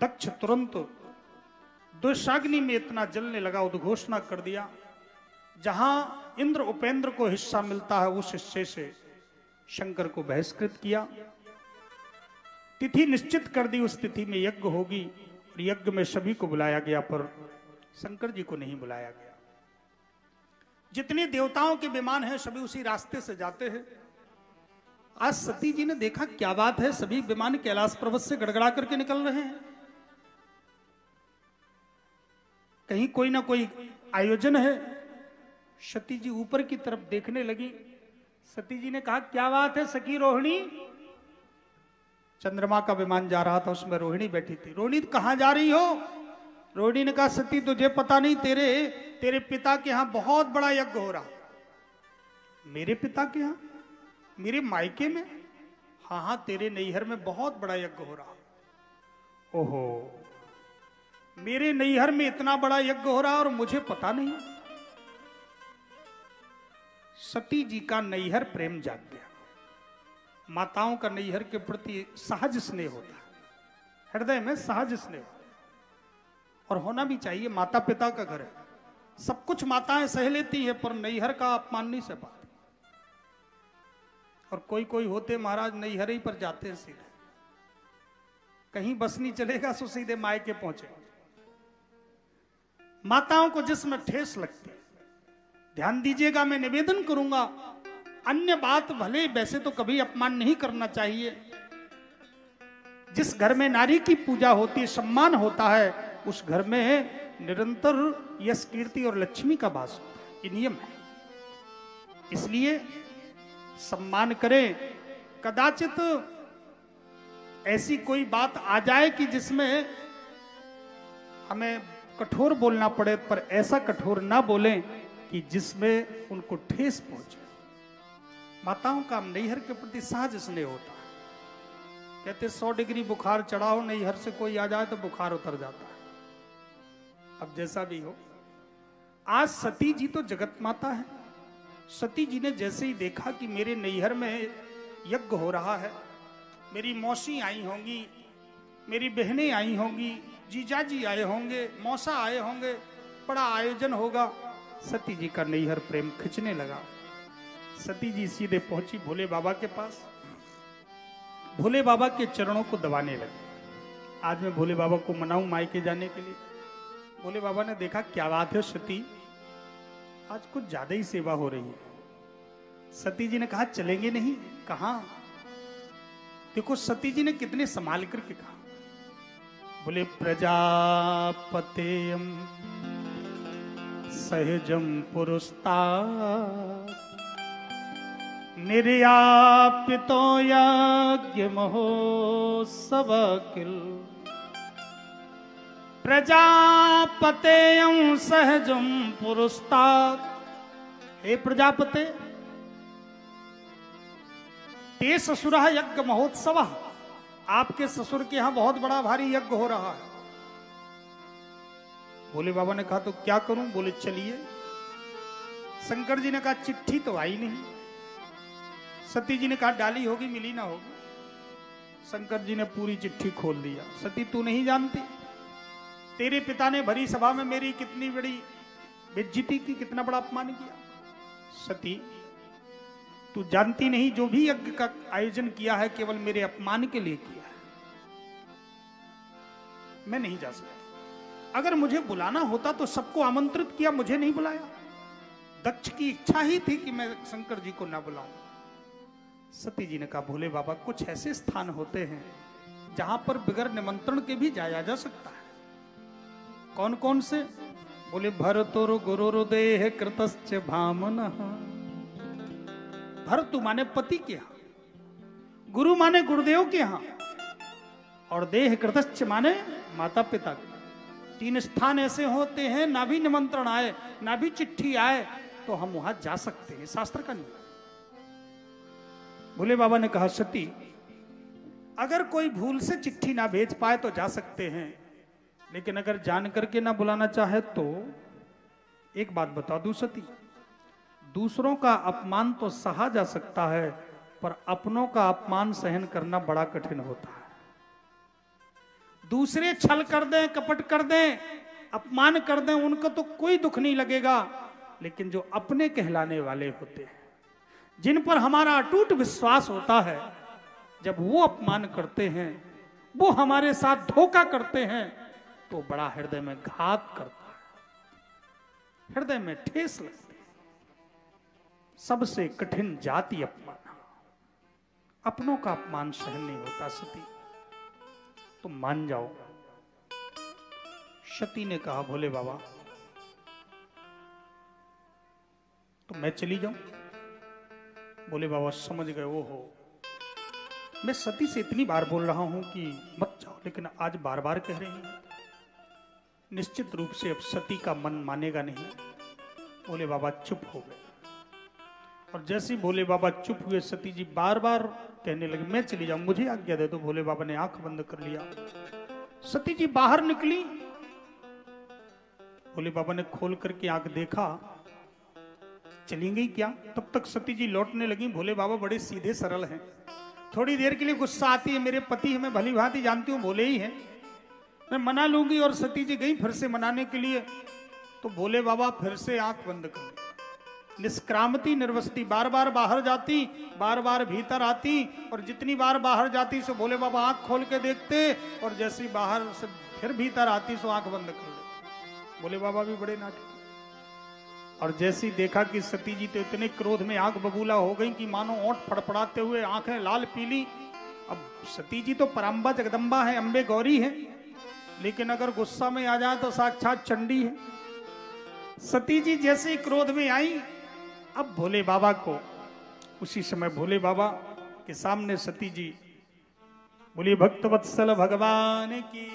दक्ष तुरंत दुशाग्नि में इतना जलने लगा, उद्घोषणा कर दिया, जहां इंद्र उपेंद्र को हिस्सा मिलता है उस हिस्से से शंकर को बहिष्कृत किया। तिथि निश्चित कर दी, उस तिथि में यज्ञ होगी। यज्ञ में सभी को बुलाया गया पर शंकर जी को नहीं बुलाया गया। जितने देवताओं के विमान हैं सभी उसी रास्ते से जाते हैं। आज सती जी ने देखा क्या बात है, सभी विमान कैलाश पर्वत से गड़गड़ा करके निकल रहे हैं, कहीं कोई ना कोई आयोजन है। सती जी ऊपर की तरफ देखने लगी। सती जी ने कहा क्या बात है सखी रोहिणी? चंद्रमा का विमान जा रहा था, उसमें रोहिणी बैठी थी। रोहिणी कहां जा रही हो? रोहिणी ने कहा सती तुझे पता नहीं, तेरे पिता के यहां बहुत बड़ा यज्ञ हो रहा। मेरे पिता के यहां? मेरे मायके में? हाँ हाँ, तेरे नैहर में बहुत बड़ा यज्ञ हो रहा। ओहो, मेरे नैहर में इतना बड़ा यज्ञ हो रहा और मुझे पता नहीं। सती जी का नैहर प्रेम जाग गया। माताओं का नैहर के प्रति सहज स्नेह होता है, हृदय में सहज स्नेह, और होना भी चाहिए। माता पिता का घर है, सब कुछ माताएं सह लेती है पर नैहर का अपमान नहीं सह पाती। और कोई कोई होते महाराज नैहर ही पर जाते हैं सीधे, कहीं बस नहीं चलेगा सो सीधे मायके पहुंचे। माताओं को जिसमें ठेस लगती है, ध्यान दीजिएगा, मैं निवेदन करूंगा, अन्य बात भले वैसे तो कभी अपमान नहीं करना चाहिए। जिस घर में नारी की पूजा होती है, सम्मान होता है, उस घर में निरंतर यश कीर्ति और लक्ष्मी का वास होता है। ये नियम है, इसलिए सम्मान करें। कदाचित ऐसी कोई बात आ जाए कि जिसमें हमें कठोर बोलना पड़े, पर ऐसा कठोर ना बोलें कि जिसमें उनको ठेस पहुंचे। माताओं का नैहर के प्रति सहज स्नेह होता है। कहते 100 डिग्री बुखार चढ़ा हो, नैहर से कोई आ जाए तो बुखार उतर जाता है। अब जैसा भी हो, आज सती जी तो जगत माता है। सती जी ने जैसे ही देखा कि मेरे नैहर में यज्ञ हो रहा है, मेरी मौसी आई होंगी, मेरी बहनें आई होंगी, जीजाजी आए होंगे, मौसा आए होंगे, बड़ा आयोजन होगा, सती जी का नैहर प्रेम खिंचने लगा। सती जी सीधे पहुंची भोले बाबा के पास, भोले बाबा के चरणों को दबाने लगी। आज मैं भोले बाबा को मनाऊं मायके जाने के लिए। भोले बाबा ने देखा क्या बात है सती, आज कुछ ज्यादा ही सेवा हो रही है। सती जी ने कहा चलेंगे नहीं? कहा? देखो सती जी ने कितने संभाल करके कहा। बोले प्रजापतेयम सहजम पुरुस्ता निर्यापितो यज्ञ महोत्सव किल। प्रजापतेयं सहजम पुरुस्तात्। हे प्रजापते, ते ससुरः यज्ञ महोत्सव, आपके ससुर के यहां बहुत बड़ा भारी यज्ञ हो रहा है। भोले बाबा ने कहा तो क्या करूं? बोले चलिए। शंकर जी ने कहा चिट्ठी तो आई नहीं। सती जी ने कहा डाली होगी, मिली ना होगी। शंकर जी ने पूरी चिट्ठी खोल दिया। सती तू नहीं जानती, तेरे पिता ने भरी सभा में मेरी कितनी बड़ी बेइज्जती की, कितना बड़ा अपमान किया। सती तू जानती नहीं, जो भी यज्ञ का आयोजन किया है केवल मेरे अपमान के लिए किया है। मैं नहीं जा सकता। अगर मुझे बुलाना होता तो सबको आमंत्रित किया, मुझे नहीं बुलाया। दक्ष की इच्छा ही थी कि मैं शंकर जी को ना बुलाऊं। सती जी ने कहा भोले बाबा कुछ ऐसे स्थान होते हैं जहां पर बगैर निमंत्रण के भी जाया जा सकता है। कौन कौन से? बोले भरतुर गुरुर्देह कृतश्च भामनः। भरतु माने पति के यहां, गुरु माने गुरुदेव के यहां, और देह कृतश्च माने माता पिता के। 3 स्थान ऐसे होते हैं, ना भी निमंत्रण आए ना भी चिट्ठी आए तो हम वहां जा सकते हैं, शास्त्र का नियम। भोले बाबा ने कहा सती अगर कोई भूल से चिट्ठी ना भेज पाए तो जा सकते हैं, लेकिन अगर जान करके ना बुलाना चाहे तो एक बात बता दूं सती, दूसरों का अपमान तो सहा जा सकता है पर अपनों का अपमान सहन करना बड़ा कठिन होता है। दूसरे छल कर दें, कपट कर दें, अपमान कर दें, उनको तो कोई दुख नहीं लगेगा, लेकिन जो अपने कहलाने वाले होते हैं, जिन पर हमारा अटूट विश्वास होता है, जब वो अपमान करते हैं, वो हमारे साथ धोखा करते हैं, तो बड़ा हृदय में घात करता है, हृदय में ठेस लगती है। सबसे कठिन जाति अपमान, अपनों का अपमान सहन नहीं होता सती, तुम मान जाओ। सती ने कहा भोले बाबा तो मैं चली जाऊं? भोले बाबा समझ गए, वो हो मैं सती से इतनी बार बोल रहा हूं कि मत जाओ, लेकिन आज बार बार कह रहे हैं, निश्चित रूप से अब सती का मन मानेगा नहीं। भोले बाबा चुप हो गए, और जैसे ही भोले बाबा चुप हुए, सती जी बार बार कहने लगे मैं चली जाऊं, मुझे आज्ञा दे दो। भोले बाबा ने आंख बंद कर लिया। सती जी बाहर निकली, भोले बाबा ने खोल करके आंख देखा, चली गई क्या? तब तक सती जी लौटने लगी। भोले बाबा बड़े सीधे सरल हैं, थोड़ी देर के लिए गुस्सा आती है, मेरे पति हमें भली भांति जानती हूँ, भोले ही हैं, मैं मना लूंगी। और सती जी गई फिर से मनाने के लिए, तो भोले बाबा फिर से आंख बंद कर ली। निष्क्रामती निर्वस्ती, बार बार बाहर जाती, बार बार भीतर आती, और जितनी बार बाहर जाती सो भोले बाबा आंख खोल के देखते, और जैसी बाहर से फिर भीतर आती सो आंख बंद कर लेते। भोले बाबा भी बड़े नाटक। और जैसी देखा कि सती जी तो इतने क्रोध में आंख बबूला हो गई कि मानो ओंठ फड़फड़ाते हुए आंखें लाल पीली। अब सती जी तो पराम्बा जगदम्बा है, अम्बे गौरी है, लेकिन अगर गुस्सा में आ जाए तो साक्षात चंडी है। सती जी जैसे क्रोध में आई, अब भोले बाबा को, उसी समय भोले बाबा के सामने सती जी बोली भक्तवत्सल भगवान की